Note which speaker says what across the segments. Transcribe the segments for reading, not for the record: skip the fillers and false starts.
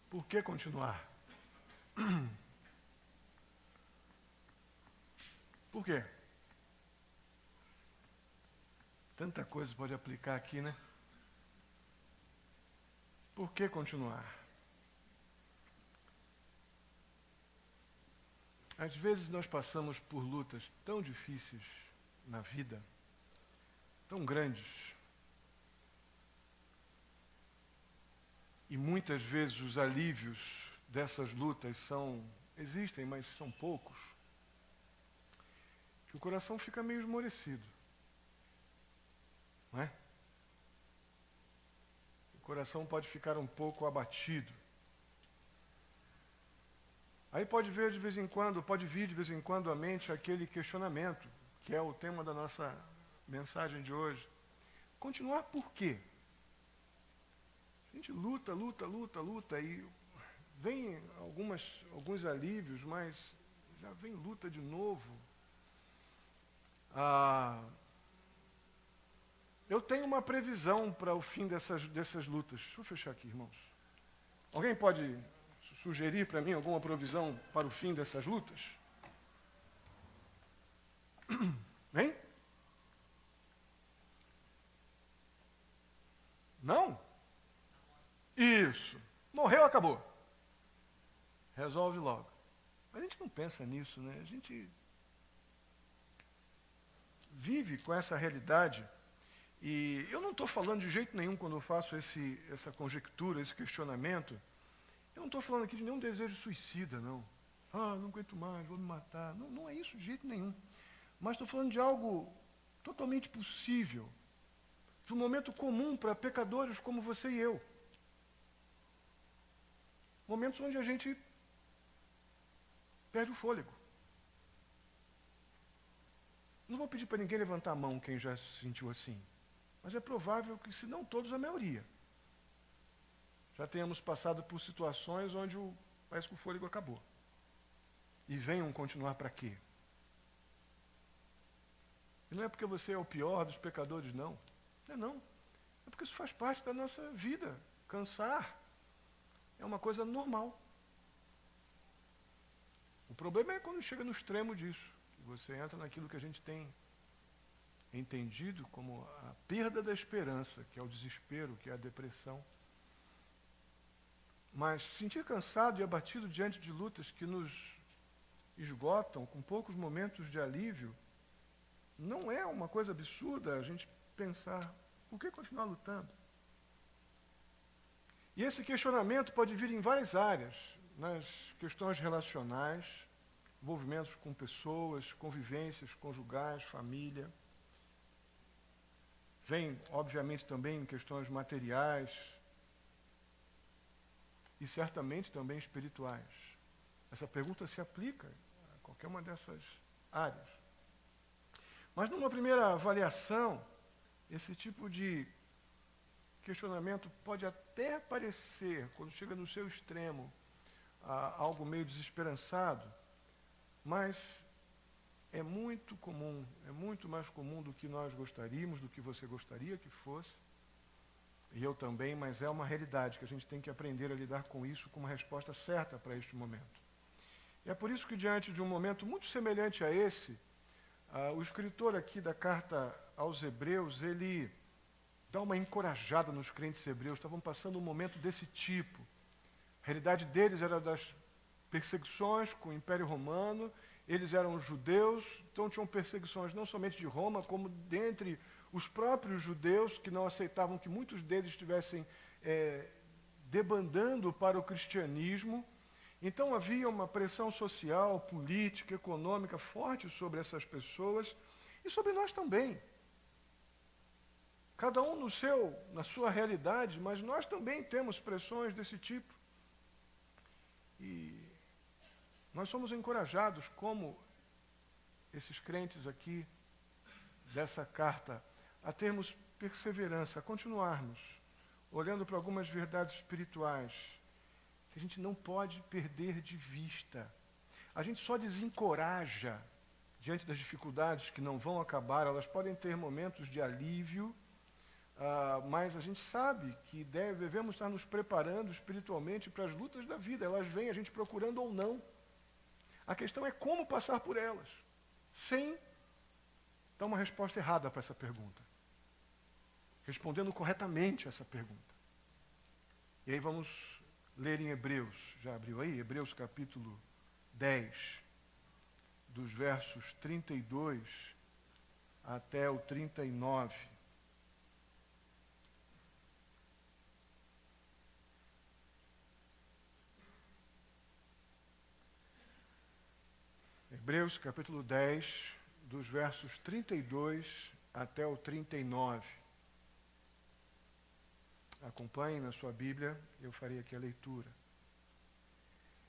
Speaker 1: Por que continuar? Por quê? Tanta coisa pode aplicar aqui, né? Por que continuar? Às vezes nós passamos por lutas tão difíceis na vida, tão grandes, e muitas vezes os alívios dessas lutas existem, mas são poucos, que o coração fica meio esmorecido, não é? O coração pode ficar um pouco abatido. Aí pode vir de vez em quando à mente aquele questionamento, que é o tema da nossa mensagem de hoje. Continuar por quê? A gente luta, e vem alguns alívios, mas já vem luta de novo. Eu tenho uma previsão para o fim dessas lutas. Deixa eu fechar aqui, irmãos. Alguém pode sugerir para mim alguma provisão para o fim dessas lutas? Hein? Não? Isso. Morreu, acabou. Resolve logo. Mas a gente não pensa nisso, né? A gente vive com essa realidade. E eu não estou falando de jeito nenhum quando eu faço essa conjectura, esse questionamento. Eu não estou falando aqui de nenhum desejo suicida, não. Não aguento mais, vou me matar. Não, não é isso de jeito nenhum. Mas estou falando de algo totalmente possível, de um momento comum para pecadores como você e eu. Momentos onde a gente perde o fôlego. Não vou pedir para ninguém levantar a mão quem já se sentiu assim, mas é provável que, se não todos, a maioria, já tenhamos passado por situações onde parece que o fôlego acabou. E venham continuar para quê? E não é porque você é o pior dos pecadores, não. Não. É porque isso faz parte da nossa vida. Cansar é uma coisa normal. O problema é quando chega no extremo disso, que você entra naquilo que a gente tem entendido como a perda da esperança, que é o desespero, que é a depressão. Mas sentir cansado e abatido diante de lutas que nos esgotam, com poucos momentos de alívio, não é uma coisa absurda a gente pensar, por que continuar lutando? E esse questionamento pode vir em várias áreas, nas questões relacionais, envolvimentos com pessoas, convivências conjugais, família. Vem, obviamente, também em questões materiais e certamente também espirituais. Essa pergunta se aplica a qualquer uma dessas áreas. Mas numa primeira avaliação, esse tipo de questionamento pode até parecer, quando chega no seu extremo, algo meio desesperançado, mas é muito comum, é muito mais comum do que nós gostaríamos, do que você gostaria que fosse, e eu também, mas é uma realidade que a gente tem que aprender a lidar com isso com uma resposta certa para este momento. E é por isso que, diante de um momento muito semelhante a esse, o escritor aqui da carta aos Hebreus, ele dá uma encorajada nos crentes hebreus. Estavam passando um momento desse tipo. A realidade deles era das perseguições com o Império Romano, eles eram judeus, então tinham perseguições não somente de Roma, como dentre os próprios judeus, que não aceitavam que muitos deles estivessem debandando para o cristianismo. Então havia uma pressão social, política, econômica forte sobre essas pessoas e sobre nós também. Cada um na sua realidade, mas nós também temos pressões desse tipo. E nós somos encorajados, como esses crentes aqui, dessa carta, a termos perseverança, a continuarmos, olhando para algumas verdades espirituais, que a gente não pode perder de vista. A gente só desencoraja diante das dificuldades que não vão acabar, elas podem ter momentos de alívio, mas a gente sabe que devemos estar nos preparando espiritualmente para as lutas da vida. Elas vêm, a gente procurando ou não. A questão é como passar por elas, sem dar uma resposta errada para essa pergunta. Respondendo corretamente essa pergunta. E aí vamos ler em Hebreus. Já abriu aí? Hebreus capítulo 10, dos versos 32 até o 39. Hebreus capítulo 10, dos versos 32 até o 39. Acompanhem na sua Bíblia, eu farei aqui a leitura.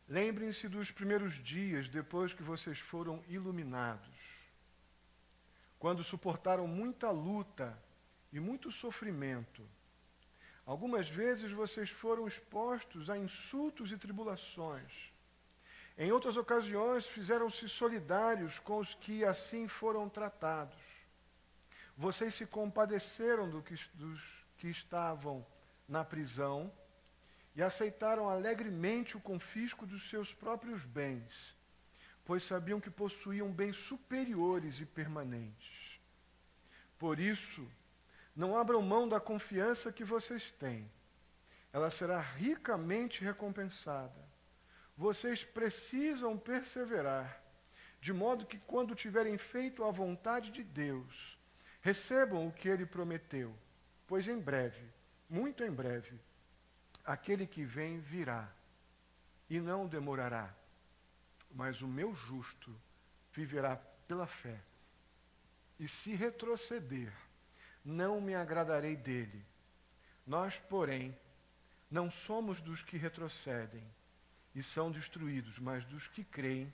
Speaker 1: Lembrem-se dos primeiros dias depois que vocês foram iluminados, quando suportaram muita luta e muito sofrimento. Algumas vezes vocês foram expostos a insultos e tribulações. Em outras ocasiões, fizeram-se solidários com os que assim foram tratados. Vocês se compadeceram dos que estavam na prisão e aceitaram alegremente o confisco dos seus próprios bens, pois sabiam que possuíam bens superiores e permanentes. Por isso, não abram mão da confiança que vocês têm. Ela será ricamente recompensada. Vocês precisam perseverar, de modo que quando tiverem feito a vontade de Deus, recebam o que Ele prometeu, pois em breve, muito em breve, aquele que vem virá, e não demorará. Mas o meu justo viverá pela fé. E se retroceder, não me agradarei dele. Nós, porém, não somos dos que retrocedem e são destruídos, mas dos que creem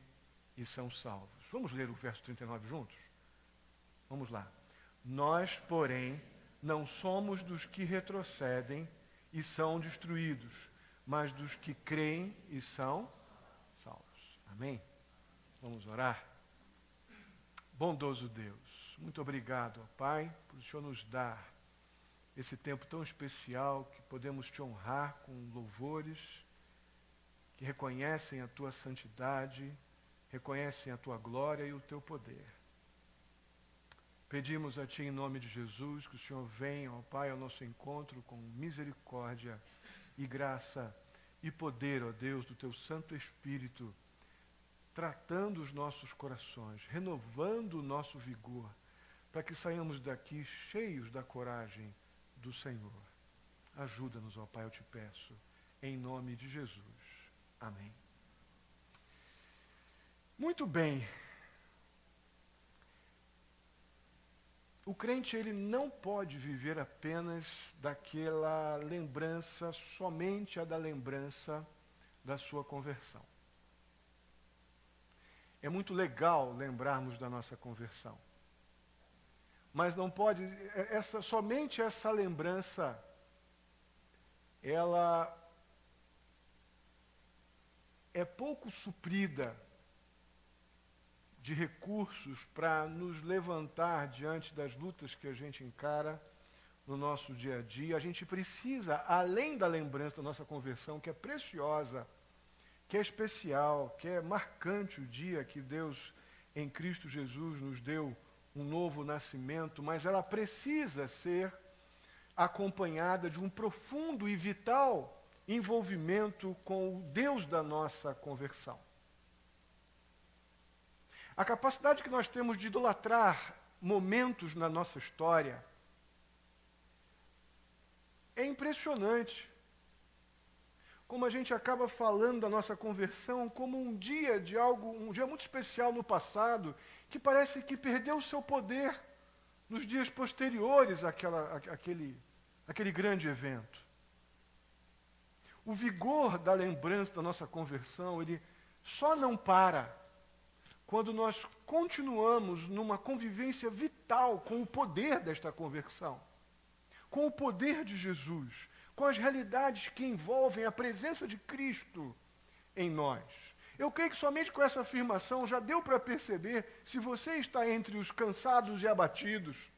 Speaker 1: e são salvos. Vamos ler o verso 39 juntos? Vamos lá. Nós, porém, não somos dos que retrocedem e são destruídos, mas dos que creem e são salvos. Amém? Vamos orar? Bondoso Deus, muito obrigado, ó Pai, por o Senhor nos dar esse tempo tão especial que podemos te honrar com louvores que reconhecem a tua santidade, reconhecem a tua glória e o teu poder. Pedimos a Ti em nome de Jesus que o Senhor venha, ó Pai, ao nosso encontro com misericórdia e graça e poder, ó Deus, do Teu Santo Espírito, tratando os nossos corações, renovando o nosso vigor, para que saiamos daqui cheios da coragem do Senhor. Ajuda-nos, ó Pai, eu te peço, em nome de Jesus. Amém. Muito bem. O crente, ele não pode viver apenas daquela lembrança, somente a da lembrança da sua conversão. É muito legal lembrarmos da nossa conversão. Mas não pode, somente essa lembrança, ela é pouco suprida de recursos para nos levantar diante das lutas que a gente encara no nosso dia a dia. A gente precisa, além da lembrança da nossa conversão, que é preciosa, que é especial, que é marcante o dia que Deus, em Cristo Jesus, nos deu um novo nascimento, mas ela precisa ser acompanhada de um profundo e vital envolvimento com o Deus da nossa conversão. A capacidade que nós temos de idolatrar momentos na nossa história é impressionante. Como a gente acaba falando da nossa conversão como um dia de algo, um dia muito especial no passado, que parece que perdeu o seu poder nos dias posteriores àquele grande evento. O vigor da lembrança da nossa conversão, ele só não para quando nós continuamos numa convivência vital com o poder desta conversão, com o poder de Jesus, com as realidades que envolvem a presença de Cristo em nós. Eu creio que somente com essa afirmação já deu para perceber se você está entre os cansados e abatidos,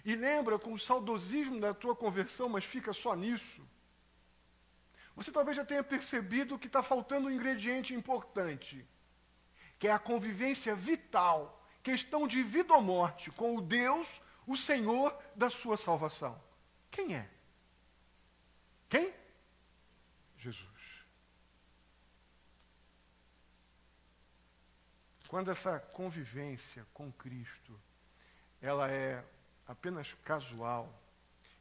Speaker 1: e lembra com o saudosismo da tua conversão, mas fica só nisso, você talvez já tenha percebido que está faltando um ingrediente importante, que é a convivência vital, questão de vida ou morte, com o Deus, o Senhor da sua salvação. Quem é? Quem? Jesus. Quando essa convivência com Cristo, ela é apenas casual,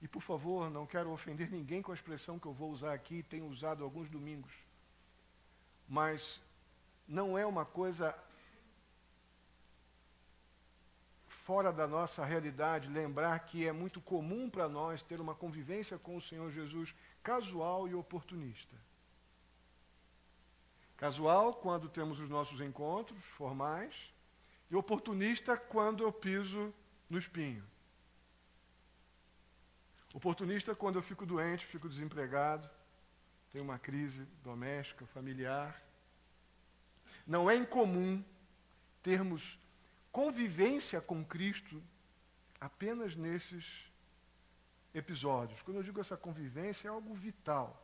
Speaker 1: e por favor, não quero ofender ninguém com a expressão que eu vou usar aqui, tenho usado alguns domingos, mas não é uma coisa fora da nossa realidade lembrar que é muito comum para nós ter uma convivência com o Senhor Jesus casual e oportunista. Casual quando temos os nossos encontros formais e oportunista quando eu piso no espinho. Oportunista quando eu fico doente, fico desempregado, tenho uma crise doméstica, familiar. Não é incomum termos convivência com Cristo apenas nesses episódios. Quando eu digo essa convivência, é algo vital,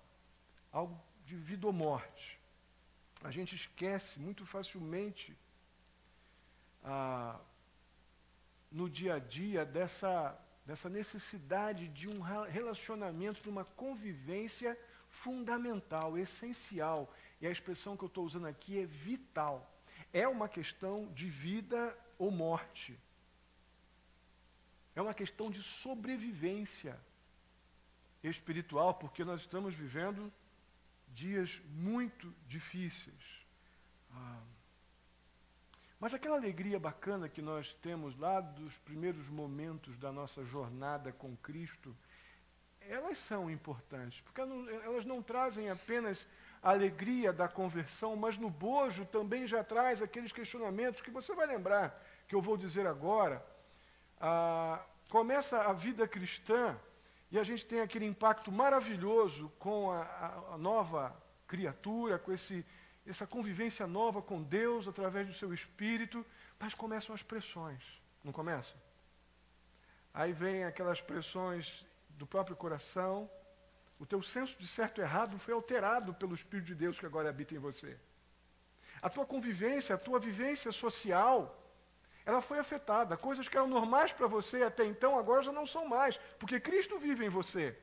Speaker 1: algo de vida ou morte. A gente esquece muito facilmente no dia a dia dessa necessidade de um relacionamento, de uma convivência fundamental, essencial. E a expressão que eu estou usando aqui é vital. É uma questão de vida ou morte. É uma questão de sobrevivência espiritual, porque nós estamos vivendo dias muito difíceis. Mas aquela alegria bacana que nós temos lá dos primeiros momentos da nossa jornada com Cristo, elas são importantes, porque elas não trazem apenas a alegria da conversão, mas no bojo também já traz aqueles questionamentos que você vai lembrar, que eu vou dizer agora. Começa a vida cristã e a gente tem aquele impacto maravilhoso com a nova criatura, com essa convivência nova com Deus através do seu Espírito, mas começam as pressões, não começam? Aí vem aquelas pressões do próprio coração, o teu senso de certo e errado foi alterado pelo Espírito de Deus que agora habita em você. A tua convivência, a tua vivência social, ela foi afetada. Coisas que eram normais para você até então, agora já não são mais, porque Cristo vive em você.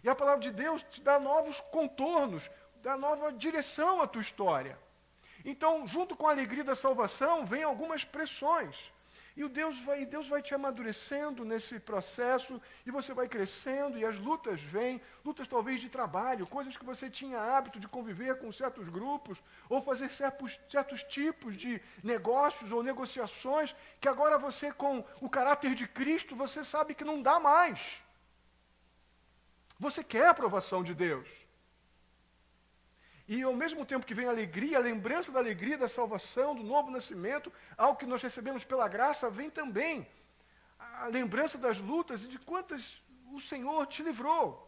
Speaker 1: E a palavra de Deus te dá novos contornos, dá nova direção à tua história. Então, junto com a alegria da salvação, vem algumas pressões. E Deus vai te amadurecendo nesse processo, e você vai crescendo, e as lutas vêm, lutas talvez de trabalho, coisas que você tinha hábito de conviver com certos grupos, ou fazer certos tipos de negócios ou negociações, que agora você, com o caráter de Cristo, você sabe que não dá mais. Você quer a aprovação de Deus. E ao mesmo tempo que vem a alegria, a lembrança da alegria da salvação, do novo nascimento, algo que nós recebemos pela graça, vem também a lembrança das lutas e de quantas o Senhor te livrou.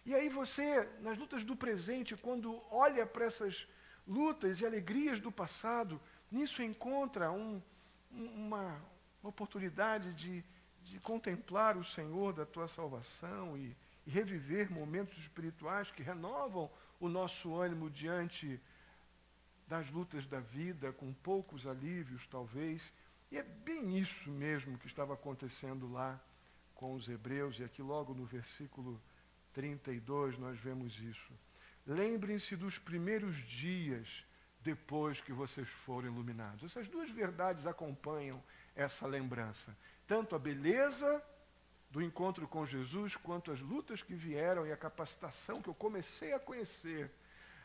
Speaker 1: E aí você, nas lutas do presente, quando olha para essas lutas e alegrias do passado, nisso encontra uma oportunidade de contemplar o Senhor da tua salvação e reviver momentos espirituais que renovam o nosso ânimo diante das lutas da vida, com poucos alívios, talvez. E é bem isso mesmo que estava acontecendo lá com os hebreus, e aqui logo no versículo 32 nós vemos isso. Lembrem-se dos primeiros dias depois que vocês foram iluminados. Essas duas verdades acompanham essa lembrança. Tanto a beleza do encontro com Jesus, quanto as lutas que vieram e a capacitação que eu comecei a conhecer,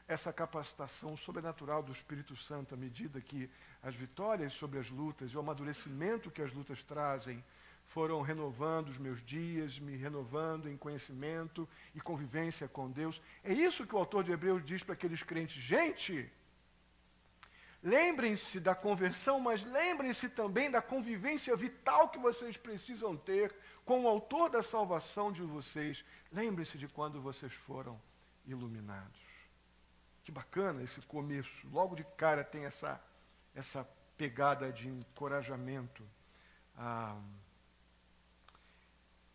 Speaker 1: essa capacitação sobrenatural do Espírito Santo, à medida que as vitórias sobre as lutas e o amadurecimento que as lutas trazem foram renovando os meus dias, me renovando em conhecimento e convivência com Deus. É isso que o autor de Hebreus diz para aqueles crentes. Gente, lembrem-se da conversão, mas lembrem-se também da convivência vital que vocês precisam ter com o autor da salvação de vocês. Lembrem-se de quando vocês foram iluminados. Que bacana esse começo. Logo de cara tem essa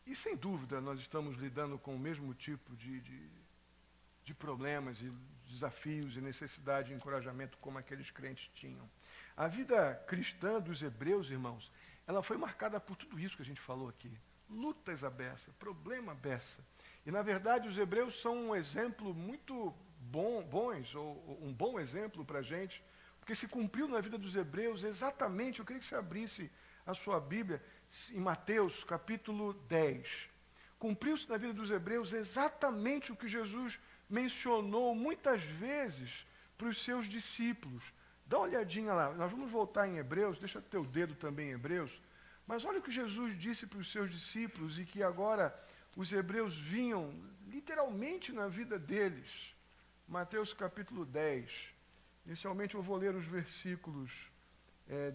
Speaker 1: E sem dúvida nós estamos lidando com o mesmo tipo de problemas e desafios e necessidade de encorajamento como aqueles crentes tinham. A vida cristã dos hebreus, irmãos, ela foi marcada por tudo isso que a gente falou aqui. Lutas à beça, problema à beça. E, na verdade, os hebreus são um exemplo muito ou um bom exemplo para a gente, porque se cumpriu na vida dos hebreus exatamente, eu queria que você abrisse a sua Bíblia, em Mateus, capítulo 10. Cumpriu-se na vida dos hebreus exatamente o que Jesus mencionou muitas vezes para os seus discípulos. Dá uma olhadinha lá, nós vamos voltar em Hebreus, deixa teu dedo também em Hebreus, mas olha o que Jesus disse para os seus discípulos e que agora os hebreus vinham literalmente na vida deles. Mateus capítulo 10. Inicialmente eu vou ler os versículos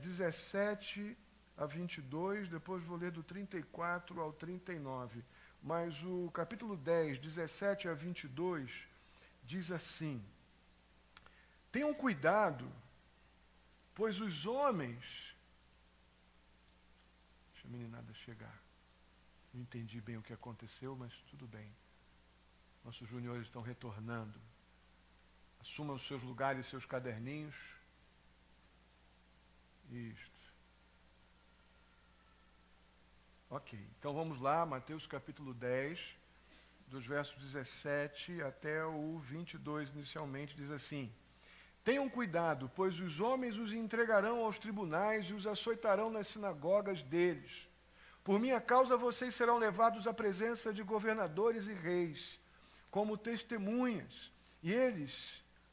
Speaker 1: 17 a 22, depois vou ler do 34 ao 39. Mas o capítulo 10, 17 a 22, diz assim: tenham cuidado, pois os homens... Deixa a meninada chegar. Não entendi bem o que aconteceu, mas tudo bem. Nossos juniores estão retornando. Assumam os seus lugares e seus caderninhos. Isto. Ok, então vamos lá, Mateus capítulo 10, dos versos 17 até o 22 inicialmente, diz assim: tenham cuidado, pois os homens os entregarão aos tribunais e os açoitarão nas sinagogas deles. Por minha causa vocês serão levados à presença de governadores e reis, como testemunhas, e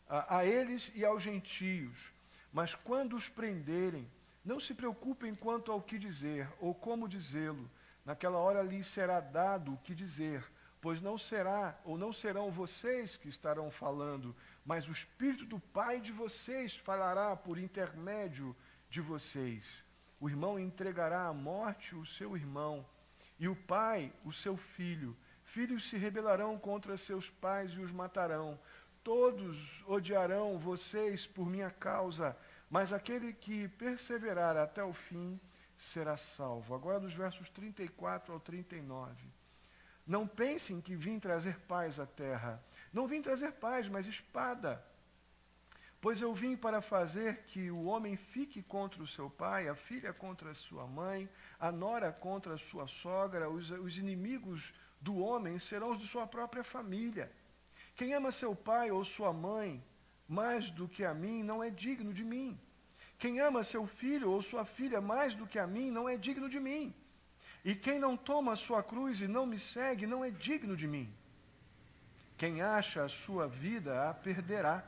Speaker 1: a eles e aos gentios. Mas quando os prenderem, não se preocupem quanto ao que dizer, ou como dizê-lo. Naquela hora lhes será dado o que dizer, pois não será, ou não serão vocês que estarão falando, mas o Espírito do Pai de vocês falará por intermédio de vocês. O irmão entregará à morte o seu irmão, e o pai o seu filho. Filhos se rebelarão contra seus pais e os matarão. Todos odiarão vocês por minha causa, mas aquele que perseverar até o fim será salvo. Agora dos versos 34 ao 39. Não pensem que vim trazer paz à terra. Não vim trazer paz, mas espada. Pois eu vim para fazer que o homem fique contra o seu pai, a filha contra a sua mãe, a nora contra a sua sogra, os inimigos do homem serão os de sua própria família. Quem ama seu pai ou sua mãe mais do que a mim não é digno de mim. Quem ama seu filho ou sua filha mais do que a mim não é digno de mim. E quem não toma a sua cruz e não me segue não é digno de mim. Quem acha a sua vida a perderá.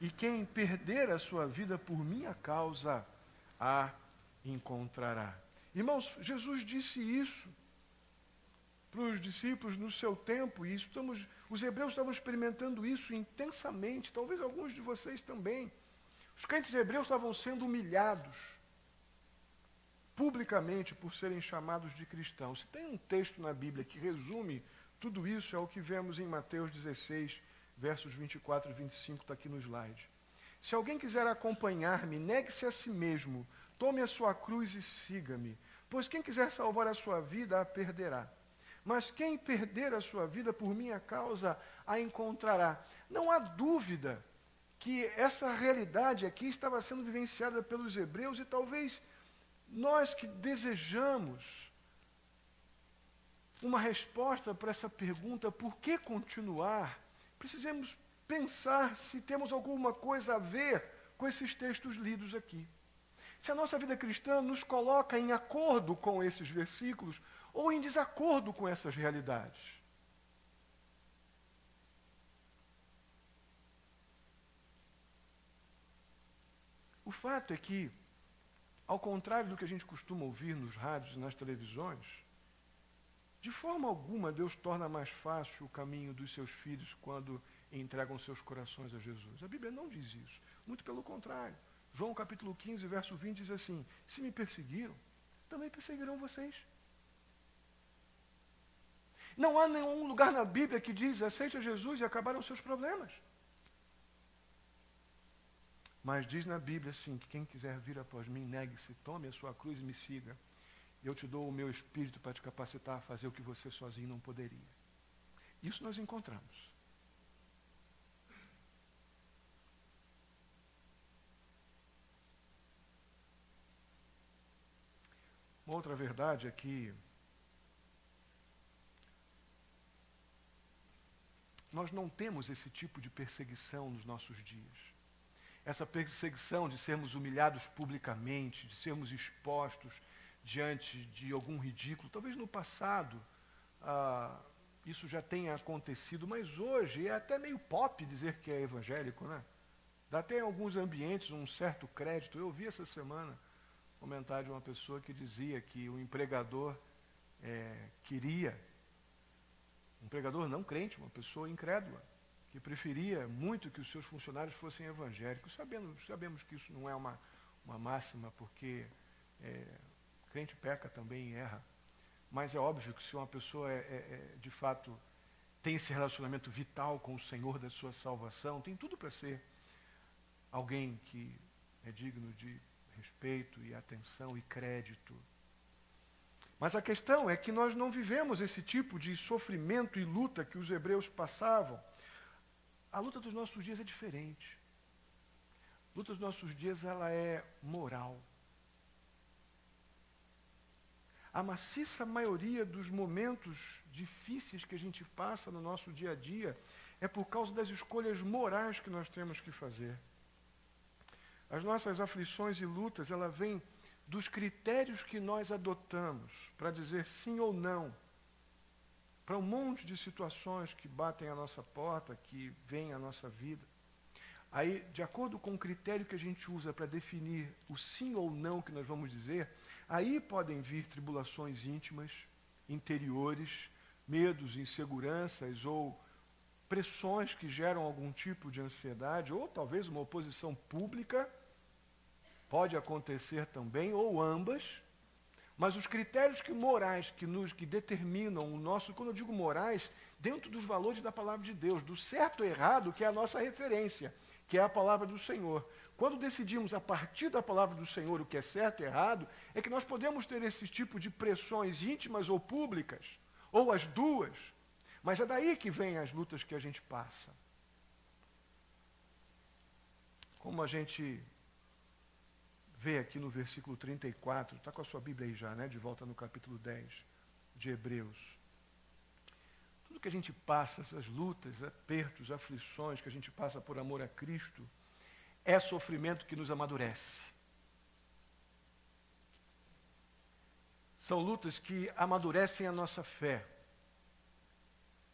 Speaker 1: E quem perder a sua vida por minha causa, a encontrará. Irmãos, Jesus disse isso para os discípulos no seu tempo, e os hebreus estavam experimentando isso intensamente, talvez alguns de vocês também. Os crentes hebreus estavam sendo humilhados publicamente por serem chamados de cristãos. Se tem um texto na Bíblia que resume tudo isso, é o que vemos em Mateus 16, versos 24 e 25, está aqui no slide. Se alguém quiser acompanhar-me, negue-se a si mesmo, tome a sua cruz e siga-me. Pois quem quiser salvar a sua vida, a perderá. Mas quem perder a sua vida por minha causa, a encontrará. Não há dúvida que essa realidade aqui estava sendo vivenciada pelos hebreus e talvez nós que desejamos uma resposta para essa pergunta, por que continuar? Precisamos pensar se temos alguma coisa a ver com esses textos lidos aqui. Se a nossa vida cristã nos coloca em acordo com esses versículos ou em desacordo com essas realidades. O fato é que, ao contrário do que a gente costuma ouvir nos rádios e nas televisões, de forma alguma Deus torna mais fácil o caminho dos seus filhos quando entregam seus corações a Jesus. A Bíblia não diz isso. Muito pelo contrário. João capítulo 15, verso 20 diz assim: se me perseguiram, também perseguirão vocês. Não há nenhum lugar na Bíblia que diz aceite a Jesus e acabaram os seus problemas. Mas diz na Bíblia assim, que quem quiser vir após mim, negue-se, tome a sua cruz e me siga. Eu te dou o meu espírito para te capacitar a fazer o que você sozinho não poderia. Isso nós encontramos. Uma outra verdade é que nós não temos esse tipo de perseguição nos nossos dias. Essa perseguição de sermos humilhados publicamente, de sermos expostos diante de algum ridículo. Talvez no passado isso já tenha acontecido, mas hoje é até meio pop dizer que é evangélico, né? Dá até em alguns ambientes um certo crédito. Eu ouvi essa semana um comentário de uma pessoa que dizia que o empregador queria, um empregador não crente, uma pessoa incrédula, que preferia muito que os seus funcionários fossem evangélicos. Sabemos que isso não é uma máxima, porque crente peca também e erra. Mas é óbvio que se uma pessoa de fato tem esse relacionamento vital com o Senhor da sua salvação, tem tudo para ser alguém que é digno de respeito e atenção e crédito. Mas a questão é que nós não vivemos esse tipo de sofrimento e luta que os hebreus passavam. A luta dos nossos dias é diferente. A luta dos nossos dias, ela é moral. A maciça maioria dos momentos difíceis que a gente passa no nosso dia a dia é por causa das escolhas morais que nós temos que fazer. As nossas aflições e lutas, ela vem dos critérios que nós adotamos para dizer sim ou não para um monte de situações que batem à nossa porta, que vêm à nossa vida. Aí, de acordo com o critério que a gente usa para definir o sim ou não que nós vamos dizer, aí podem vir tribulações íntimas, interiores, medos, inseguranças ou pressões que geram algum tipo de ansiedade, ou talvez uma oposição pública, pode acontecer também, ou ambas. Mas os critérios morais que determinam o nosso, quando eu digo morais, dentro dos valores da palavra de Deus, do certo ou errado, que é a nossa referência, que é a palavra do Senhor. Quando decidimos a partir da palavra do Senhor o que é certo e errado, é que nós podemos ter esse tipo de pressões íntimas ou públicas, ou as duas, mas é daí que vêm as lutas que a gente passa. Como a gente vê aqui no versículo 34, está com a sua Bíblia aí já, né? De volta no capítulo 10 de Hebreus. Tudo que a gente passa, essas lutas, apertos, aflições que a gente passa por amor a Cristo, é sofrimento que nos amadurece. São lutas que amadurecem a nossa fé.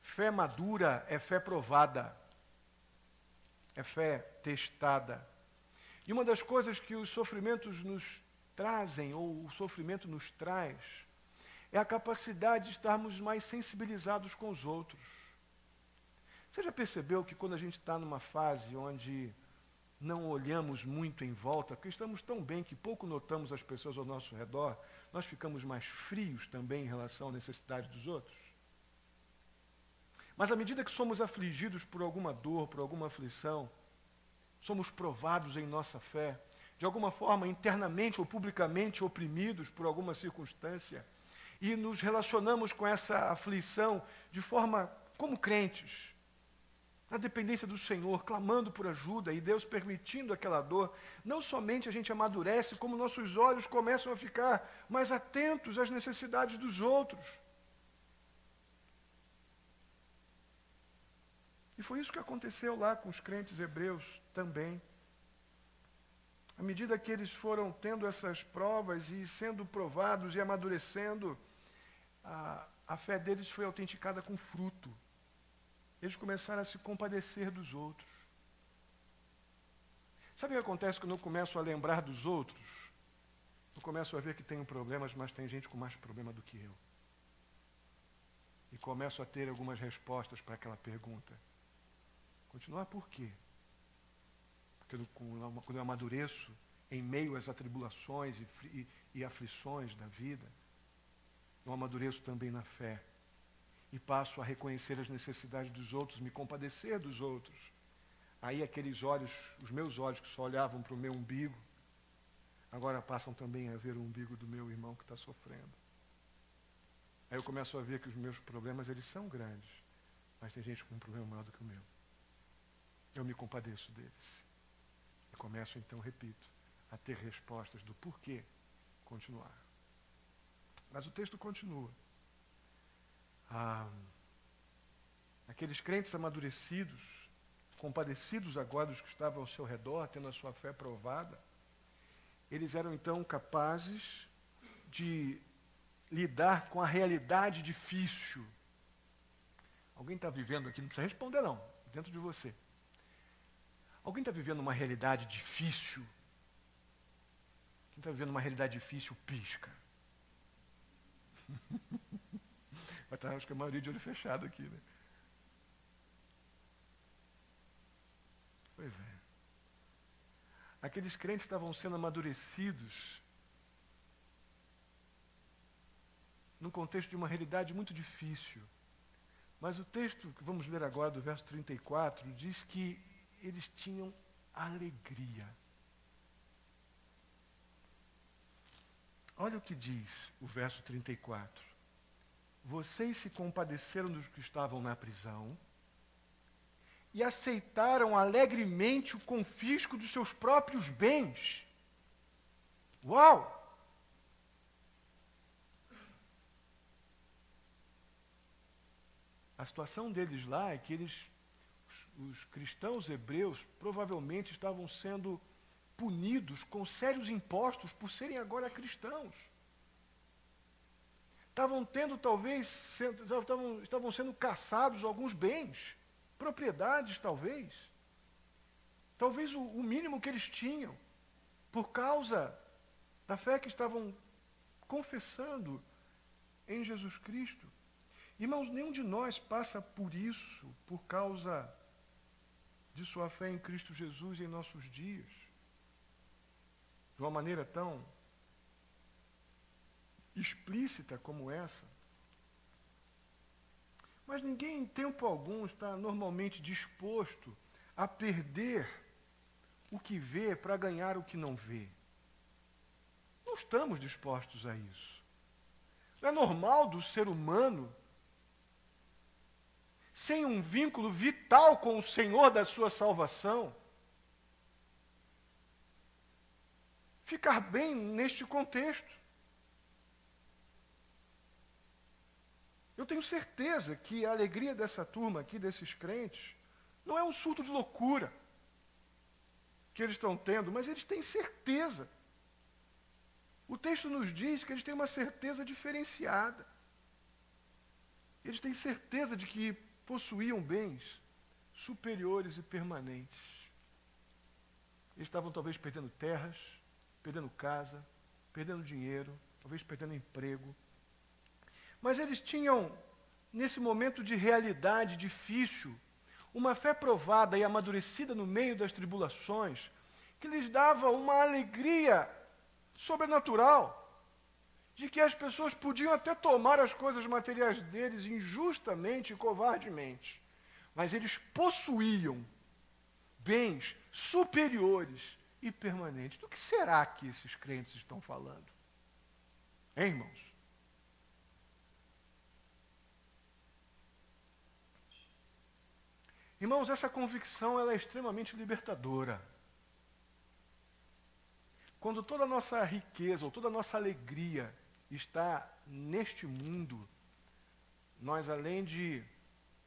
Speaker 1: Fé madura é fé provada, é fé testada. E uma das coisas que os sofrimentos nos trazem, ou o sofrimento nos traz, é a capacidade de estarmos mais sensibilizados com os outros. Você já percebeu que quando a gente está numa fase onde não olhamos muito em volta, porque estamos tão bem que pouco notamos as pessoas ao nosso redor, nós ficamos mais frios também em relação à necessidade dos outros? Mas à medida que somos afligidos por alguma dor, por alguma aflição, somos provados em nossa fé, de alguma forma internamente ou publicamente oprimidos por alguma circunstância, e nos relacionamos com essa aflição de forma como crentes, na dependência do Senhor, clamando por ajuda e Deus permitindo aquela dor, não somente a gente amadurece, como nossos olhos começam a ficar mais atentos às necessidades dos outros. E foi isso que aconteceu lá com os crentes hebreus também. À medida que eles foram tendo essas provas e sendo provados e amadurecendo, a fé deles foi autenticada com fruto. Eles começaram a se compadecer dos outros. Sabe o que acontece quando eu começo a lembrar dos outros? Eu começo a ver que tenho problemas, mas tem gente com mais problema do que eu. E começo a ter algumas respostas para aquela pergunta. Continuar por quê? Porque quando eu amadureço, em meio às atribulações e aflições da vida, eu amadureço também na fé. E passo a reconhecer as necessidades dos outros, me compadecer dos outros. Aí aqueles olhos, os meus olhos que só olhavam para o meu umbigo, agora passam também a ver o umbigo do meu irmão que está sofrendo. Aí eu começo a ver que os meus problemas, eles são grandes, mas tem gente com um problema maior do que o meu. Eu me compadeço deles. E começo, então, repito, a ter respostas do porquê continuar. Mas o texto continua. Aqueles crentes amadurecidos, compadecidos agora dos que estavam ao seu redor, tendo a sua fé provada, eles eram então capazes de lidar com a realidade difícil. Alguém está vivendo aqui, não precisa responder não, dentro de você. Alguém está vivendo uma realidade difícil? Quem está vivendo uma realidade difícil, pisca. Vai estar, acho que a maioria de olho fechado aqui, né? Pois é. Aqueles crentes estavam sendo amadurecidos num contexto de uma realidade muito difícil. Mas o texto que vamos ler agora, do verso 34, diz que eles tinham alegria. Olha o que diz o verso 34. Vocês se compadeceram dos que estavam na prisão e aceitaram alegremente o confisco dos seus próprios bens. Uau! A situação deles lá é que os cristãos hebreus, provavelmente estavam sendo punidos com sérios impostos por serem agora cristãos. Estavam tendo, talvez, estavam sendo caçados alguns bens, propriedades, talvez. Talvez o mínimo que eles tinham, por causa da fé que estavam confessando em Jesus Cristo. Irmãos, nenhum de nós passa por isso, por causa de sua fé em Cristo Jesus em nossos dias, de uma maneira tão explícita como essa. Mas ninguém em tempo algum está normalmente disposto a perder o que vê para ganhar o que não vê. Não estamos dispostos a isso. Não é normal do ser humano, sem um vínculo vital com o Senhor da sua salvação, ficar bem neste contexto. Eu tenho certeza que a alegria dessa turma aqui, desses crentes, não é um surto de loucura que eles estão tendo, mas eles têm certeza. O texto nos diz que eles têm uma certeza diferenciada. Eles têm certeza de que possuíam bens superiores e permanentes. Eles estavam talvez perdendo terras, perdendo casa, perdendo dinheiro, talvez perdendo emprego. Mas eles tinham, nesse momento de realidade difícil, uma fé provada e amadurecida no meio das tribulações, que lhes dava uma alegria sobrenatural, de que as pessoas podiam até tomar as coisas materiais deles injustamente e covardemente, mas eles possuíam bens superiores e permanentes. Do que será que esses crentes estão falando? Hein, irmãos? Irmãos, essa convicção ela é extremamente libertadora. Quando toda a nossa riqueza ou toda a nossa alegria está neste mundo, nós, além de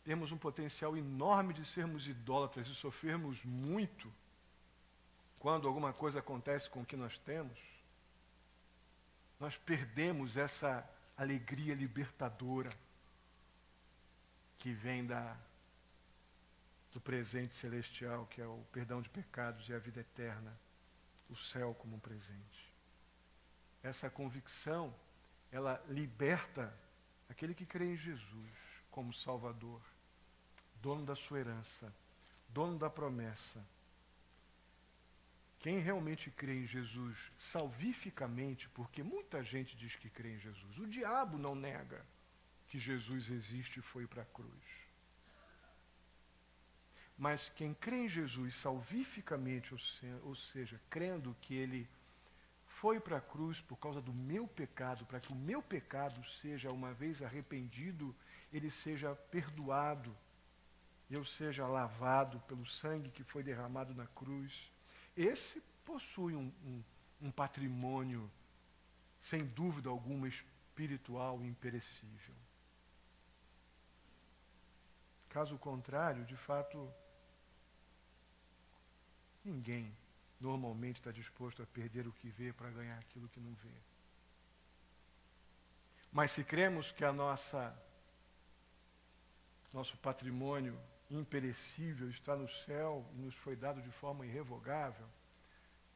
Speaker 1: termos um potencial enorme de sermos idólatras e sofrermos muito quando alguma coisa acontece com o que nós temos, nós perdemos essa alegria libertadora que vem do presente celestial, que é o perdão de pecados e a vida eterna, o céu como um presente. Essa convicção, ela liberta aquele que crê em Jesus como Salvador, dono da sua herança, dono da promessa. Quem realmente crê em Jesus salvificamente, porque muita gente diz que crê em Jesus, o diabo não nega que Jesus existe e foi para a cruz. Mas quem crê em Jesus salvificamente, ou seja, crendo que ele foi para a cruz por causa do meu pecado, para que o meu pecado seja, uma vez arrependido, ele seja perdoado, eu seja lavado pelo sangue que foi derramado na cruz. Esse possui um patrimônio, sem dúvida alguma, espiritual e imperecível. Caso contrário, de fato, ninguém normalmente está disposto a perder o que vê para ganhar aquilo que não vê. Mas se cremos que nosso patrimônio imperecível está no céu e nos foi dado de forma irrevogável,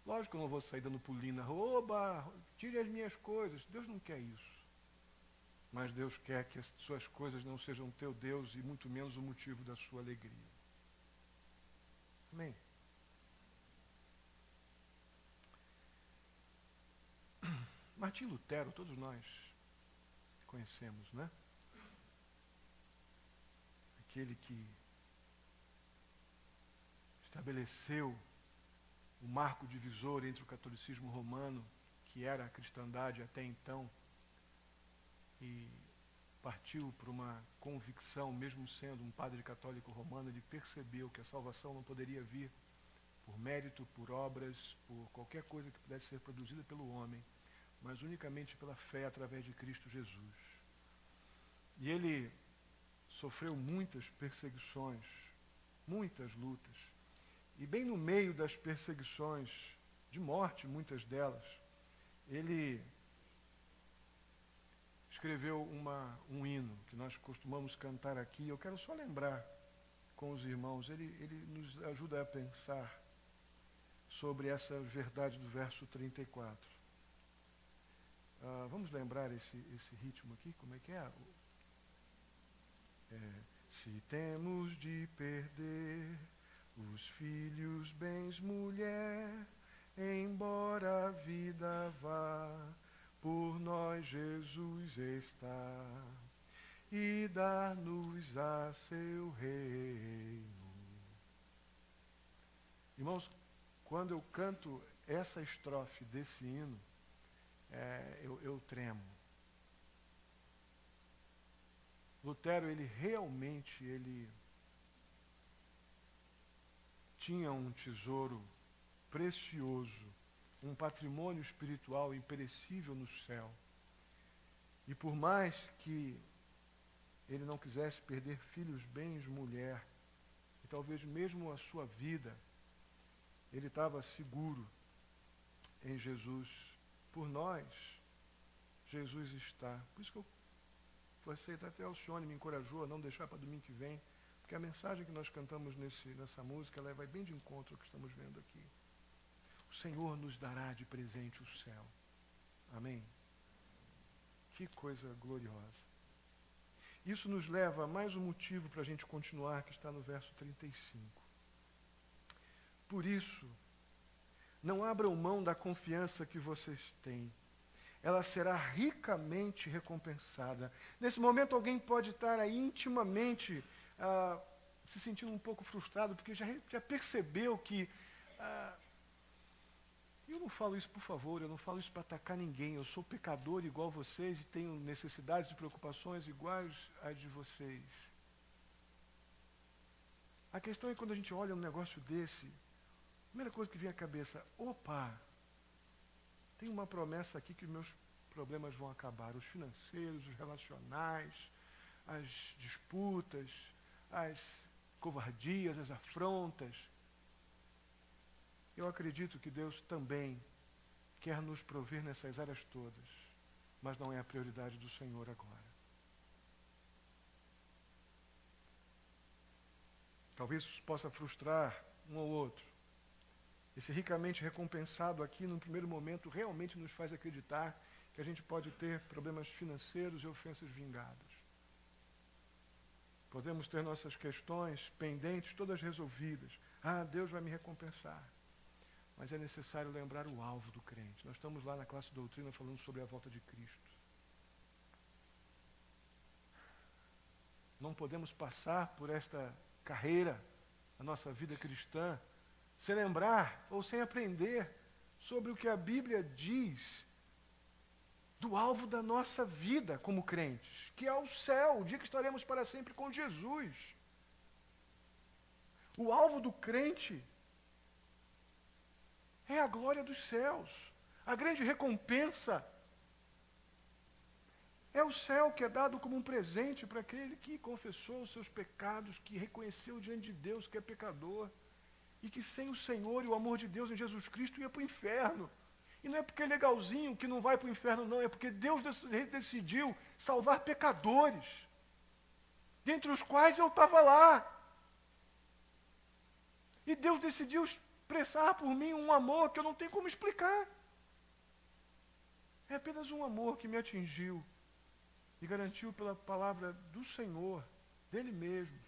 Speaker 1: lógico que eu não vou sair dando pulinho na rua, oba, tire as minhas coisas. Deus não quer isso. Mas Deus quer que as suas coisas não sejam teu Deus e muito menos o motivo da sua alegria. Amém? Martim Lutero, todos nós conhecemos, né? Aquele que estabeleceu o marco divisor entre o catolicismo romano, que era a cristandade até então, e partiu por uma convicção, mesmo sendo um padre católico romano, ele percebeu que a salvação não poderia vir por mérito, por obras, por qualquer coisa que pudesse ser produzida pelo homem, mas unicamente pela fé através de Cristo Jesus. E ele sofreu muitas perseguições, muitas lutas. E bem no meio das perseguições, de morte, muitas delas, ele escreveu um hino que nós costumamos cantar aqui. Eu quero só lembrar com os irmãos, ele nos ajuda a pensar sobre essa verdade do verso 34. Vamos lembrar esse ritmo aqui, como é que é? Se temos de perder os filhos, bens, mulher, embora a vida vá, por nós Jesus está, e dar-nos a seu reino. Irmãos, quando eu canto essa estrofe desse hino, eu tremo. Lutero, ele tinha um tesouro precioso, um patrimônio espiritual imperecível no céu. E por mais que ele não quisesse perder filhos, bens, mulher, e talvez mesmo a sua vida, ele estava seguro em Jesus. Por nós, Jesus está. Por isso que eu até a Alcione me encorajou a não deixar para domingo que vem, porque a mensagem que nós cantamos nessa música, ela vai bem de encontro ao que estamos vendo aqui. O Senhor nos dará de presente o céu. Amém? Que coisa gloriosa. Isso nos leva a mais um motivo para a gente continuar, que está no verso 35. Por isso, não abram mão da confiança que vocês têm. Ela será ricamente recompensada. Nesse momento, alguém pode estar aí intimamente se sentindo um pouco frustrado, porque já percebeu que... eu não falo isso por favor, eu não falo isso para atacar ninguém. Eu sou pecador igual vocês e tenho necessidades e preocupações iguais às de vocês. A questão é quando a gente olha um negócio desse, a primeira coisa que vem à cabeça, opa, tem uma promessa aqui que meus problemas vão acabar. Os financeiros, os relacionais, as disputas, as covardias, as afrontas. Eu acredito que Deus também quer nos prover nessas áreas todas, mas não é a prioridade do Senhor agora. Talvez isso possa frustrar um ou outro. Esse ricamente recompensado aqui, num primeiro momento, realmente nos faz acreditar que a gente pode ter problemas financeiros e ofensas vingadas. Podemos ter nossas questões pendentes, todas resolvidas. Deus vai me recompensar. Mas é necessário lembrar o alvo do crente. Nós estamos lá na classe doutrina falando sobre a volta de Cristo. Não podemos passar por esta carreira, a nossa vida cristã, sem lembrar ou sem aprender sobre o que a Bíblia diz do alvo da nossa vida como crentes, que é o céu, o dia que estaremos para sempre com Jesus. O alvo do crente é a glória dos céus. A grande recompensa é o céu que é dado como um presente para aquele que confessou os seus pecados, que reconheceu diante de Deus que é pecador, e que sem o Senhor e o amor de Deus em Jesus Cristo ia para o inferno. E não é porque é legalzinho que não vai para o inferno, não, é porque Deus decidiu salvar pecadores, dentre os quais eu estava lá. E Deus decidiu expressar por mim um amor que eu não tenho como explicar. É apenas um amor que me atingiu e garantiu pela palavra do Senhor, dele mesmo,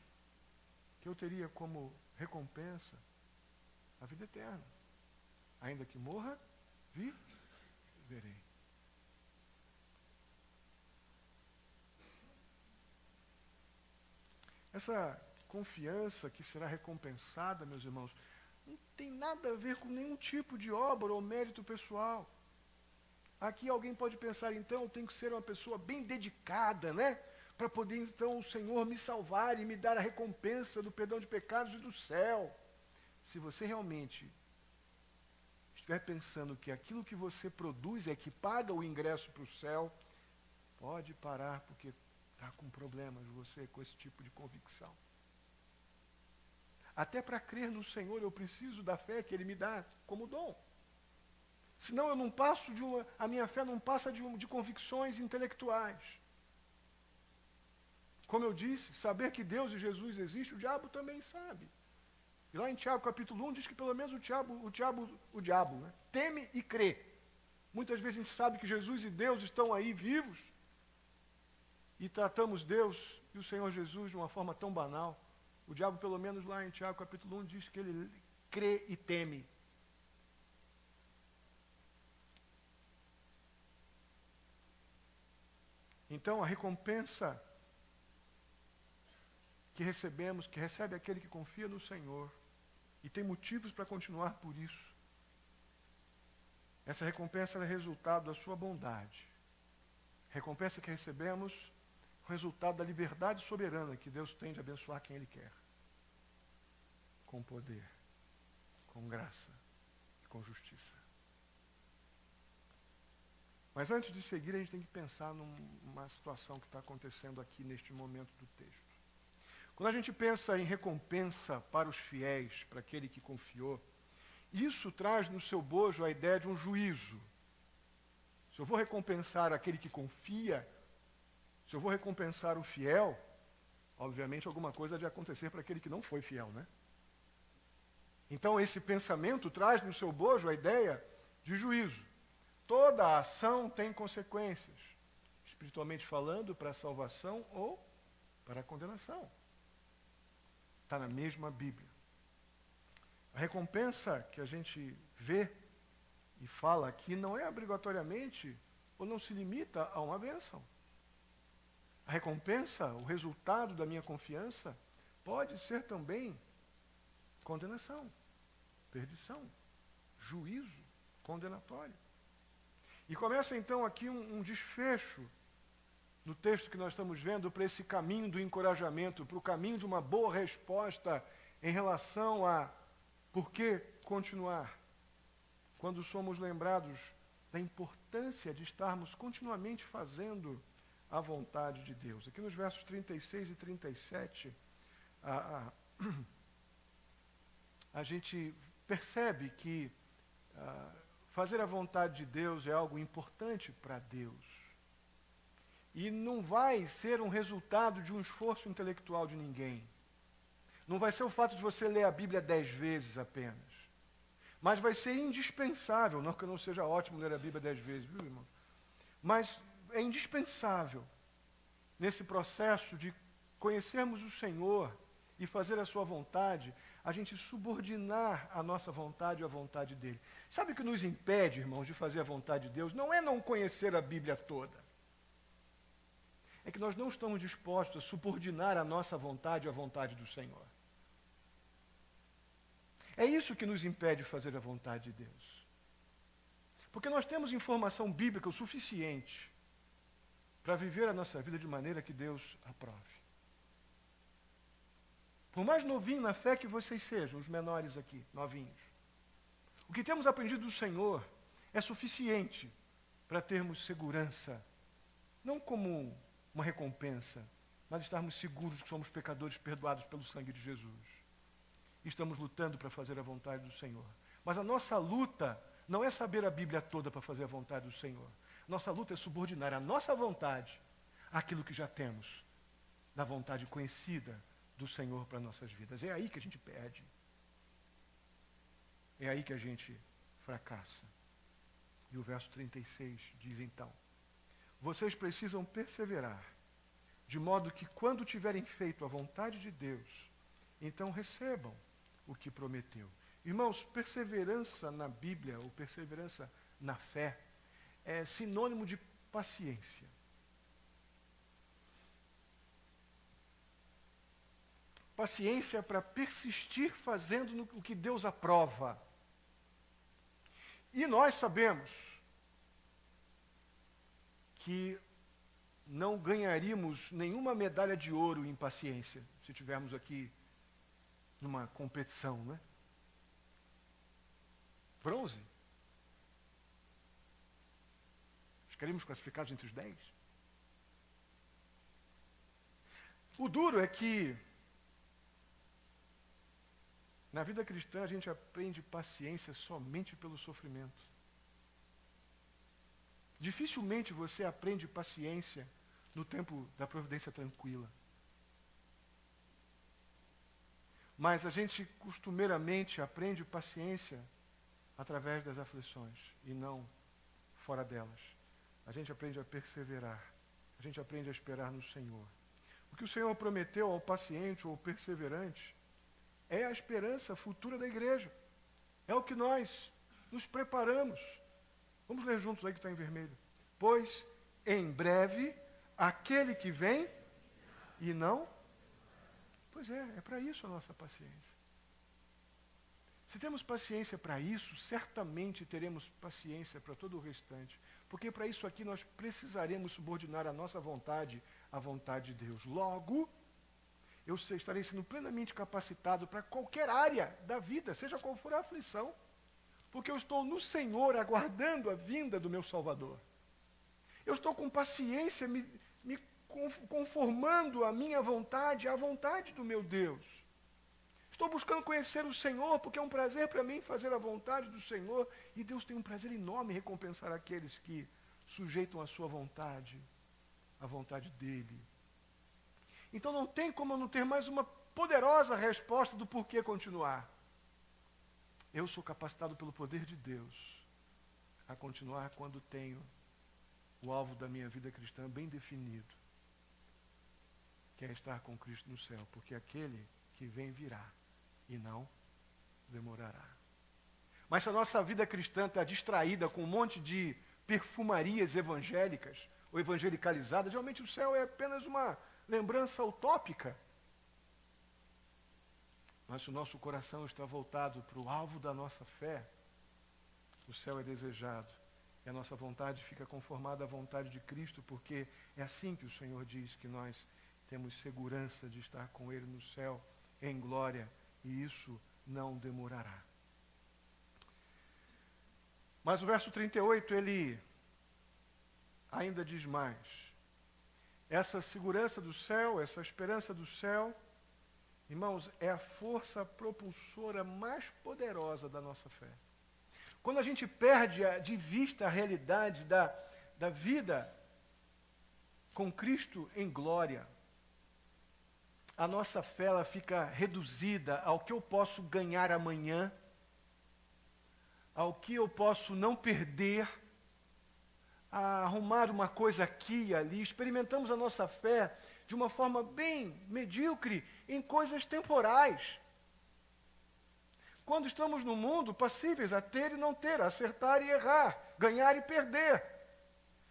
Speaker 1: que eu teria como recompensa a vida eterna. Ainda que morra, viverei. Essa confiança que será recompensada, meus irmãos, não tem nada a ver com nenhum tipo de obra ou mérito pessoal. Aqui alguém pode pensar, então, eu tenho que ser uma pessoa bem dedicada, né? Para poder, então, o Senhor me salvar e me dar a recompensa do perdão de pecados e do céu. Se você realmente estiver pensando que aquilo que você produz é que paga o ingresso para o céu, pode parar, porque está com problemas você com esse tipo de convicção. Até para crer no Senhor eu preciso da fé que Ele me dá como dom. Senão eu não passo a minha fé não passa de convicções intelectuais. Como eu disse, saber que Deus e Jesus existem, o diabo também sabe. E lá em Tiago capítulo 1 diz que pelo menos o diabo, né, teme e crê. Muitas vezes a gente sabe que Jesus e Deus estão aí vivos e tratamos Deus e o Senhor Jesus de uma forma tão banal. O diabo, pelo menos lá em Tiago capítulo 1, diz que ele crê e teme. Então, a recompensa que recebemos, que recebe aquele que confia no Senhor, e tem motivos para continuar por isso, essa recompensa é resultado da sua bondade. Recompensa que recebemos, resultado da liberdade soberana que Deus tem de abençoar quem Ele quer. Com poder, com graça e com justiça. Mas antes de seguir, a gente tem que pensar numa situação que está acontecendo aqui neste momento do texto. Quando a gente pensa em recompensa para os fiéis, para aquele que confiou, isso traz no seu bojo a ideia de um juízo. Se eu vou recompensar aquele que confia, se eu vou recompensar o fiel, obviamente alguma coisa há de acontecer para aquele que não foi fiel, né? Então esse pensamento traz no seu bojo a ideia de juízo. Toda ação tem consequências, espiritualmente falando, para a salvação ou para a condenação. Está na mesma Bíblia. A recompensa que a gente vê e fala aqui não é obrigatoriamente ou não se limita a uma bênção. A recompensa, o resultado da minha confiança, pode ser também condenação, perdição, juízo condenatório. E começa então aqui um desfecho no texto que nós estamos vendo para esse caminho do encorajamento, para o caminho de uma boa resposta em relação a por que continuar, quando somos lembrados da importância de estarmos continuamente fazendo a vontade de Deus. Aqui nos versos 36 e 37, a gente percebe que fazer a vontade de Deus é algo importante para Deus. E não vai ser um resultado de um esforço intelectual de ninguém. Não vai ser o fato de você ler a Bíblia 10 vezes apenas. Mas vai ser indispensável, não que não seja ótimo ler a Bíblia 10 vezes, viu, irmão? Mas é indispensável, nesse processo de conhecermos o Senhor e fazer a sua vontade, a gente subordinar a nossa vontade à vontade dele. Sabe o que nos impede, irmãos, de fazer a vontade de Deus? Não é não conhecer a Bíblia toda. É que nós não estamos dispostos a subordinar a nossa vontade à vontade do Senhor. É isso que nos impede de fazer a vontade de Deus. Porque nós temos informação bíblica o suficiente para viver a nossa vida de maneira que Deus aprove. Por mais novinho na fé que vocês sejam, os menores aqui, novinhos, o que temos aprendido do Senhor é suficiente para termos segurança, não como uma recompensa, mas estarmos seguros que somos pecadores perdoados pelo sangue de Jesus. Estamos lutando para fazer a vontade do Senhor. Mas a nossa luta não é saber a Bíblia toda para fazer a vontade do Senhor. Nossa luta é subordinar a nossa vontade àquilo que já temos, da vontade conhecida do Senhor para nossas vidas. É aí que a gente perde. É aí que a gente fracassa. E o verso 36 diz então: vocês precisam perseverar, de modo que quando tiverem feito a vontade de Deus, então recebam o que prometeu. Irmãos, perseverança na Bíblia, ou perseverança na fé, é sinônimo de paciência. Paciência para persistir fazendo o que Deus aprova. E nós sabemos que não ganharíamos nenhuma medalha de ouro em paciência, se estivermos aqui numa competição, né? Bronze. Ficaríamos classificados entre os 10. O duro é que na vida cristã a gente aprende paciência somente pelo sofrimento. Dificilmente você aprende paciência no tempo da providência tranquila. Mas a gente costumeiramente aprende paciência através das aflições e não fora delas. A gente aprende a perseverar. A gente aprende a esperar no Senhor. O que o Senhor prometeu ao paciente ou ao perseverante é a esperança futura da igreja. É o que nós nos preparamos. Vamos ler juntos aí que está em vermelho. Pois, em breve, aquele que vem e não... Pois é para isso a nossa paciência. Se temos paciência para isso, certamente teremos paciência para todo o restante. Porque para isso aqui nós precisaremos subordinar a nossa vontade à vontade de Deus. Logo, eu estarei sendo plenamente capacitado para qualquer área da vida, seja qual for a aflição. Porque eu estou no Senhor aguardando a vinda do meu Salvador. Eu estou com paciência me conformando a minha vontade à vontade do meu Deus. Estou buscando conhecer o Senhor, porque é um prazer para mim fazer a vontade do Senhor. E Deus tem um prazer enorme em recompensar aqueles que sujeitam a sua vontade, à vontade dEle. Então não tem como eu não ter mais uma poderosa resposta do porquê continuar. Eu sou capacitado pelo poder de Deus a continuar quando tenho o alvo da minha vida cristã bem definido, que é estar com Cristo no céu, porque aquele que vem virá e não demorará. Mas se a nossa vida cristã está distraída com um monte de perfumarias evangélicas ou evangelicalizadas, realmente o céu é apenas uma lembrança utópica. Mas se o nosso coração está voltado para o alvo da nossa fé, o céu é desejado. E a nossa vontade fica conformada à vontade de Cristo, porque é assim que o Senhor diz que nós temos segurança de estar com Ele no céu, em glória, e isso não demorará. Mas o verso 38, ele ainda diz mais. Essa segurança do céu, essa esperança do céu, irmãos, é a força propulsora mais poderosa da nossa fé. Quando a gente perde de vista a realidade da vida com Cristo em glória, a nossa fé ela fica reduzida ao que eu posso ganhar amanhã, ao que eu posso não perder, a arrumar uma coisa aqui e ali. Experimentamos a nossa fé de uma forma bem medíocre em coisas temporais. Quando estamos no mundo, passíveis a ter e não ter, a acertar e errar, ganhar e perder.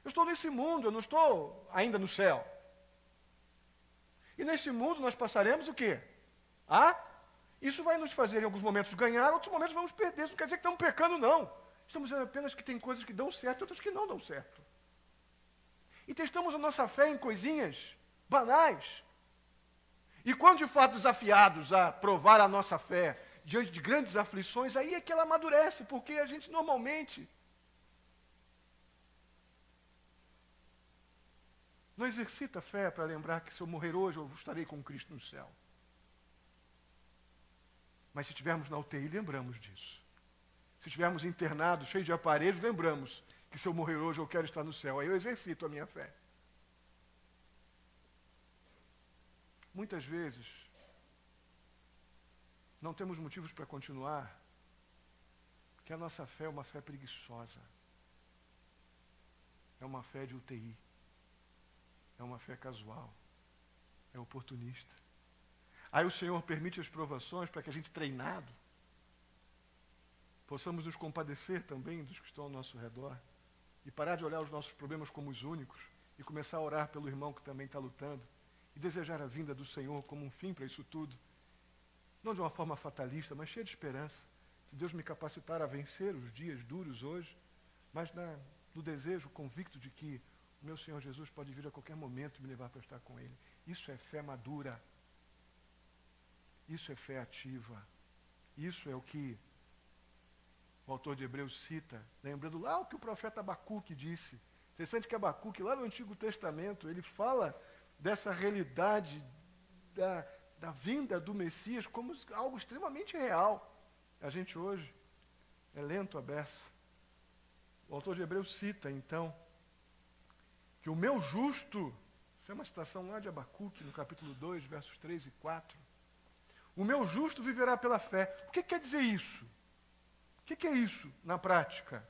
Speaker 1: Eu estou nesse mundo, eu não estou ainda no céu. E nesse mundo nós passaremos o quê? Isso vai nos fazer em alguns momentos ganhar, outros momentos vamos perder. Isso não quer dizer que estamos pecando, não. Estamos dizendo apenas que tem coisas que dão certo e outras que não dão certo. E testamos a nossa fé em coisinhas banais. E quando de fato desafiados a provar a nossa fé diante de grandes aflições, aí é que ela amadurece, porque a gente normalmente não exercita a fé para lembrar que se eu morrer hoje eu estarei com Cristo no céu. Mas se estivermos na UTI, lembramos disso. Se estivermos internados, cheios de aparelhos, lembramos que se eu morrer hoje eu quero estar no céu. Aí eu exercito a minha fé. Muitas vezes, não temos motivos para continuar, porque a nossa fé é uma fé preguiçosa. É uma fé de UTI. É uma fé casual. É oportunista. Aí o Senhor permite as provações para que a gente, treinado, possamos nos compadecer também dos que estão ao nosso redor e parar de olhar os nossos problemas como os únicos e começar a orar pelo irmão que também está lutando e desejar a vinda do Senhor como um fim para isso tudo. Não de uma forma fatalista, mas cheia de esperança. Se Deus me capacitar a vencer os dias duros hoje, mas no desejo convicto de que o meu Senhor Jesus pode vir a qualquer momento e me levar para estar com Ele. Isso é fé madura. Isso é fé ativa. Isso é o que o autor de Hebreus cita, lembrando lá o que o profeta Abacuque disse. Interessante que Abacuque, lá no Antigo Testamento, ele fala dessa realidade da vinda do Messias como algo extremamente real. A gente hoje é lento à beça. O autor de Hebreus cita, então, que o meu justo, isso é uma citação lá de Abacuque, no capítulo 2, versos 3 e 4, o meu justo viverá pela fé. O que quer dizer isso? O que é isso na prática?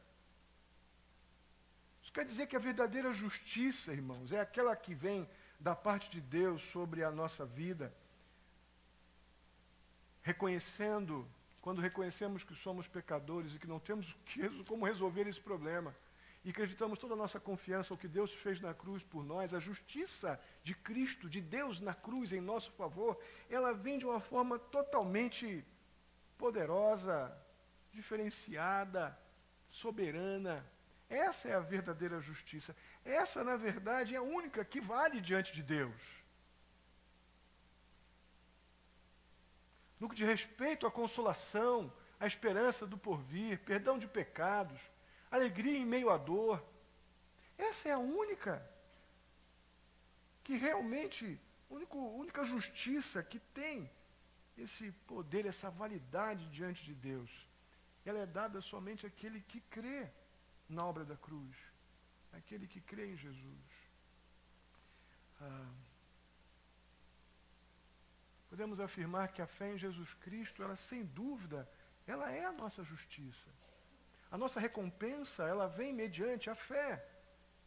Speaker 1: Isso quer dizer que a verdadeira justiça, irmãos, é aquela que vem da parte de Deus sobre a nossa vida, quando reconhecemos que somos pecadores e que não temos como resolver esse problema, e acreditamos toda a nossa confiança ao que Deus fez na cruz por nós, a justiça de Cristo, de Deus na cruz em nosso favor, ela vem de uma forma totalmente poderosa, diferenciada, soberana. Essa é a verdadeira justiça. Essa, na verdade, é a única que vale diante de Deus. No que diz respeito à consolação, à esperança do porvir, perdão de pecados, alegria em meio à dor, essa é a única que realmente, única justiça que tem esse poder, essa validade diante de Deus. Ela é dada somente àquele que crê na obra da cruz, àquele que crê em Jesus. Podemos afirmar que a fé em Jesus Cristo, ela sem dúvida, ela é a nossa justiça. A nossa recompensa, ela vem mediante a fé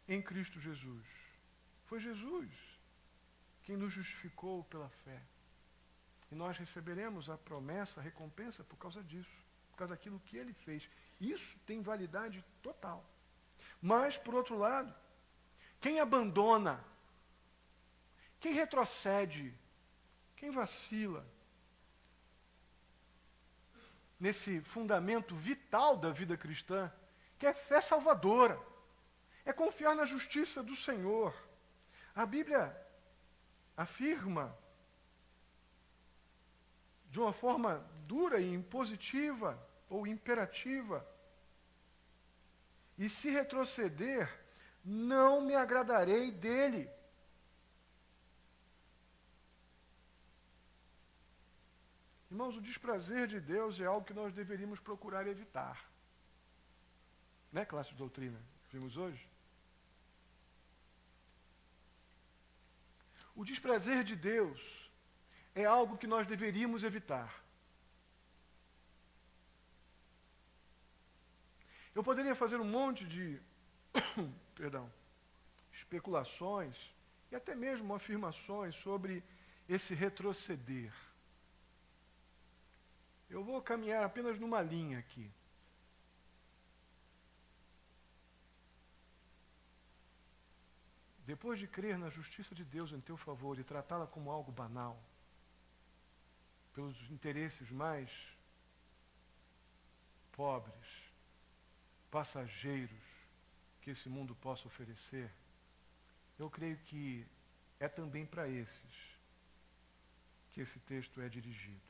Speaker 1: em Cristo Jesus. Foi Jesus quem nos justificou pela fé. E nós receberemos a promessa, a recompensa por causa disso, por causa daquilo que Ele fez. Isso tem validade total. Mas, por outro lado, quem abandona, quem retrocede, quem vacila nesse fundamento vital da vida cristã, que é fé salvadora, é confiar na justiça do Senhor. A Bíblia afirma de uma forma dura e impositiva ou imperativa: e se retroceder, não me agradarei dele. Irmãos, o desprazer de Deus é algo que nós deveríamos procurar evitar. Né, classe de doutrina que vimos hoje? O desprazer de Deus é algo que nós deveríamos evitar. Eu poderia fazer um monte de especulações e até mesmo afirmações sobre esse retroceder. Eu vou caminhar apenas numa linha aqui. Depois de crer na justiça de Deus em teu favor e tratá-la como algo banal, pelos interesses mais pobres, passageiros que esse mundo possa oferecer, eu creio que é também para esses que esse texto é dirigido.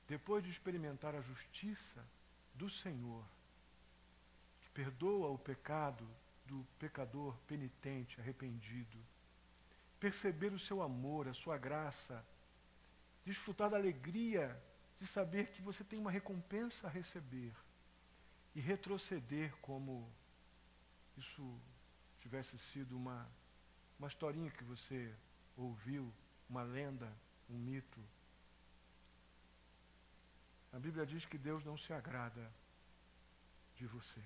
Speaker 1: Depois de experimentar a justiça do Senhor, que perdoa o pecado do pecador penitente, arrependido, perceber o seu amor, a sua graça, desfrutar da alegria de saber que você tem uma recompensa a receber e retroceder como isso tivesse sido uma historinha que você ouviu, uma lenda, um mito. A Bíblia diz que Deus não se agrada de você.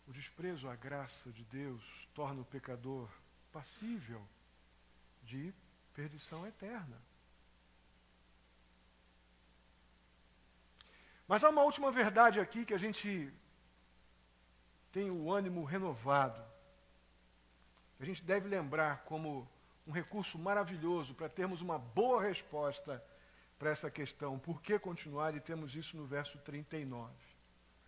Speaker 1: O desprezo à graça de Deus torna o pecador passível de perdição eterna. Mas há uma última verdade aqui que a gente tem o ânimo renovado. A gente deve lembrar como um recurso maravilhoso para termos uma boa resposta para essa questão. Por que continuar? E temos isso no verso 39.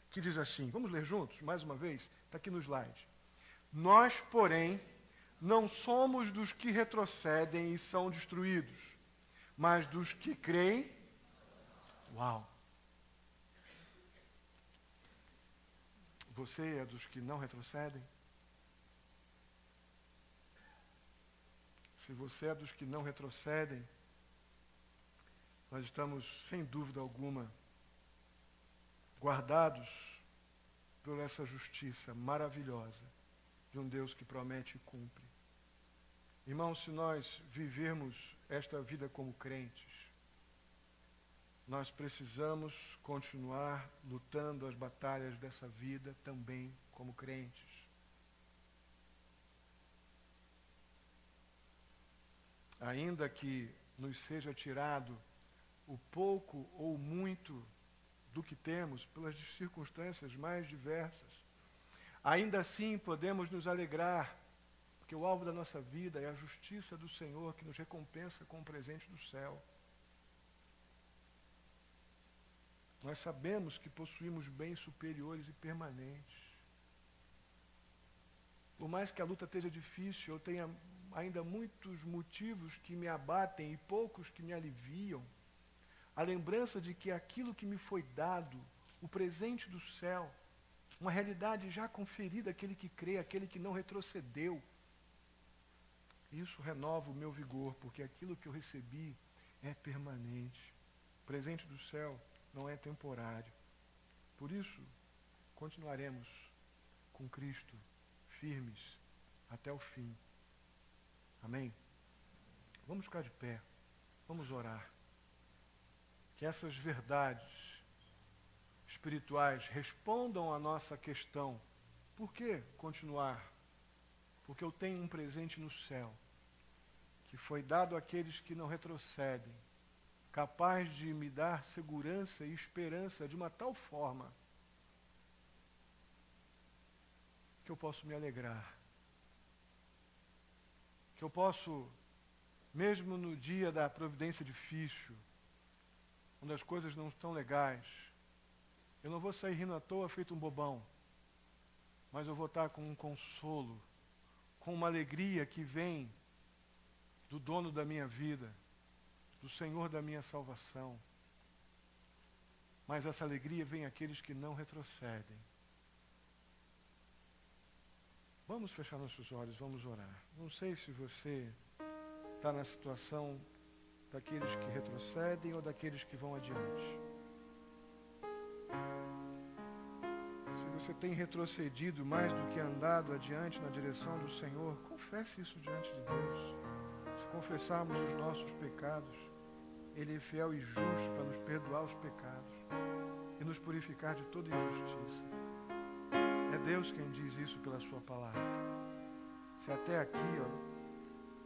Speaker 1: Que diz assim, vamos ler juntos, mais uma vez? Está aqui no slide. Nós, porém, não somos dos que retrocedem e são destruídos, mas dos que creem. Uau! Você é dos que não retrocedem? Se você é dos que não retrocedem, nós estamos, sem dúvida alguma, guardados por essa justiça maravilhosa de um Deus que promete e cumpre. Irmãos, se nós vivermos esta vida como crentes, nós precisamos continuar lutando as batalhas dessa vida também como crentes. Ainda que nos seja tirado o pouco ou muito do que temos pelas circunstâncias mais diversas, ainda assim podemos nos alegrar, porque o alvo da nossa vida é a justiça do Senhor que nos recompensa com o presente do céu. Nós sabemos que possuímos bens superiores e permanentes. Por mais que a luta esteja difícil, eu tenha ainda muitos motivos que me abatem e poucos que me aliviam. A lembrança de que aquilo que me foi dado, o presente do céu, uma realidade já conferida àquele que crê, àquele que não retrocedeu. Isso renova o meu vigor, porque aquilo que eu recebi é permanente. O presente do céu não é temporário. Por isso, continuaremos com Cristo, firmes até o fim. Amém? Vamos ficar de pé, vamos orar. Que essas verdades espirituais respondam à nossa questão. Por que continuar? Porque eu tenho um presente no céu, que foi dado àqueles que não retrocedem, capaz de me dar segurança e esperança de uma tal forma que eu posso me alegrar. Que eu posso, mesmo no dia da providência difícil, quando as coisas não estão legais, eu não vou sair rindo à toa feito um bobão, mas eu vou estar com um consolo, com uma alegria que vem do dono da minha vida, do Senhor da minha salvação. Mas essa alegria vem àqueles que não retrocedem. Vamos fechar nossos olhos, vamos orar. Não sei se você está na situação daqueles que retrocedem ou daqueles que vão adiante. Se você tem retrocedido mais do que andado adiante na direção do Senhor, confesse isso diante de Deus. Se confessarmos os nossos pecados, Ele é fiel e justo para nos perdoar os pecados e nos purificar de toda injustiça. É Deus quem diz isso pela sua palavra. Se até aqui,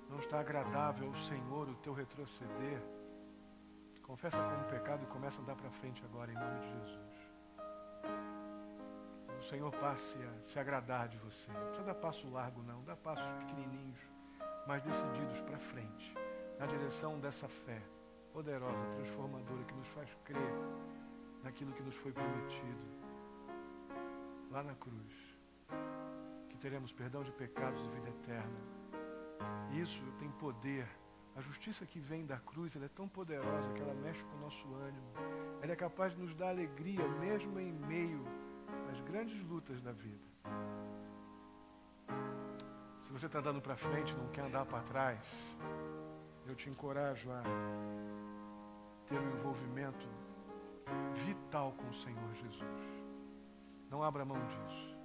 Speaker 1: não está agradável ao Senhor o teu retroceder, confessa como pecado e começa a andar para frente agora, em nome de Jesus. O Senhor passe a se agradar de você. Não precisa dar passo largo não, dá passos pequenininhos, mas decididos para frente. na direção dessa fé poderosa, transformadora, que nos faz crer naquilo que nos foi prometido lá na cruz, que teremos perdão de pecados e vida eterna. E isso tem poder. A justiça que vem da cruz, ela é tão poderosa que ela mexe com o nosso ânimo. Ela é capaz de nos dar alegria, mesmo em meio às grandes lutas da vida. Se você está andando para frente, não quer andar para trás, eu te encorajo a ter um envolvimento vital com o Senhor Jesus. Não abra mão disso.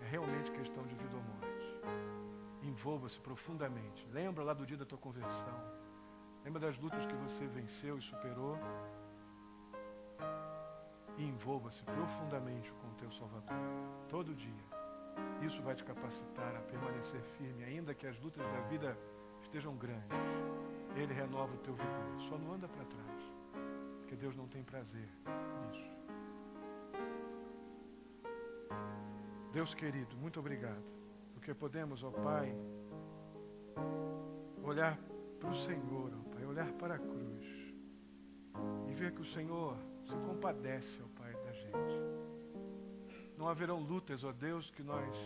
Speaker 1: É realmente questão de vida ou morte. Envolva-se profundamente. Lembra lá do dia da tua conversão. Lembra das lutas que você venceu e superou. E envolva-se profundamente com o teu Salvador. Todo dia. Isso vai te capacitar a permanecer firme, ainda que as lutas da vida estejam grandes. Ele renova o teu vigor. Só não anda para trás. Porque Deus não tem prazer nisso. Deus querido, muito obrigado. Porque podemos, ó Pai, olhar para o Senhor, ó Pai, olhar para a cruz e ver que o Senhor se compadece, ó Pai, da gente. Não haverão lutas, ó Deus, que nós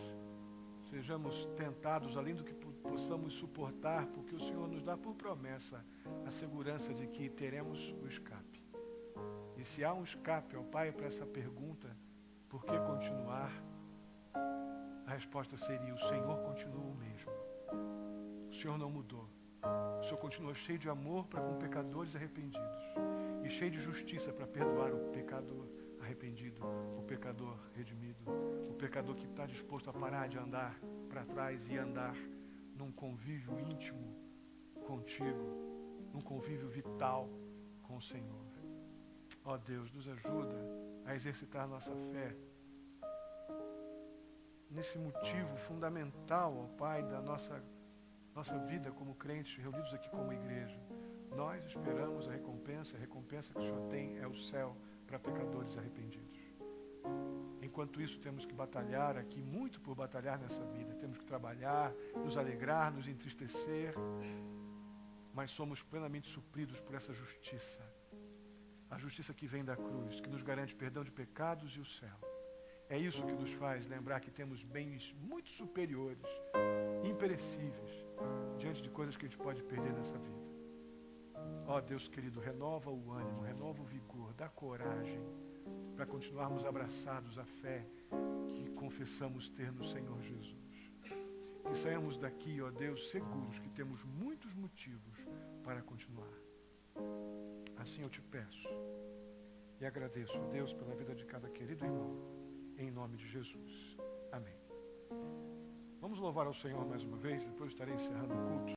Speaker 1: sejamos tentados além do que possamos suportar, porque o Senhor nos dá por promessa a segurança de que teremos o escape. E se há um escape, ó Pai, para essa pergunta, por que continuar? A resposta seria: o Senhor continua o mesmo. O Senhor não mudou. O Senhor continua cheio de amor para com pecadores arrependidos e cheio de justiça para perdoar o pecador arrependido, o pecador redimido, o pecador que está disposto a parar de andar para trás e andar num convívio íntimo contigo, num convívio vital com o Senhor. Ó Deus, nos ajuda a exercitar nossa fé nesse motivo fundamental, ó Pai, da nossa vida como crentes, reunidos aqui como igreja. Nós esperamos a recompensa que o Senhor tem é o céu para pecadores arrependidos. Enquanto isso, temos que batalhar aqui, muito por batalhar nessa vida. Temos que trabalhar, nos alegrar, nos entristecer, mas somos plenamente supridos por essa justiça. A justiça que vem da cruz, que nos garante perdão de pecados e o céu. É isso que nos faz lembrar que temos bens muito superiores, imperecíveis, diante de coisas que a gente pode perder nessa vida. Ó Deus querido, renova o ânimo, renova o vigor, dá coragem para continuarmos abraçados à fé que confessamos ter no Senhor Jesus. Que saímos daqui, ó Deus, seguros que temos muitos motivos para continuar. Assim eu te peço e agradeço, ó Deus, pela vida de cada querido irmão. Em nome de Jesus. Amém. Vamos louvar ao Senhor mais uma vez, depois estarei encerrando o culto.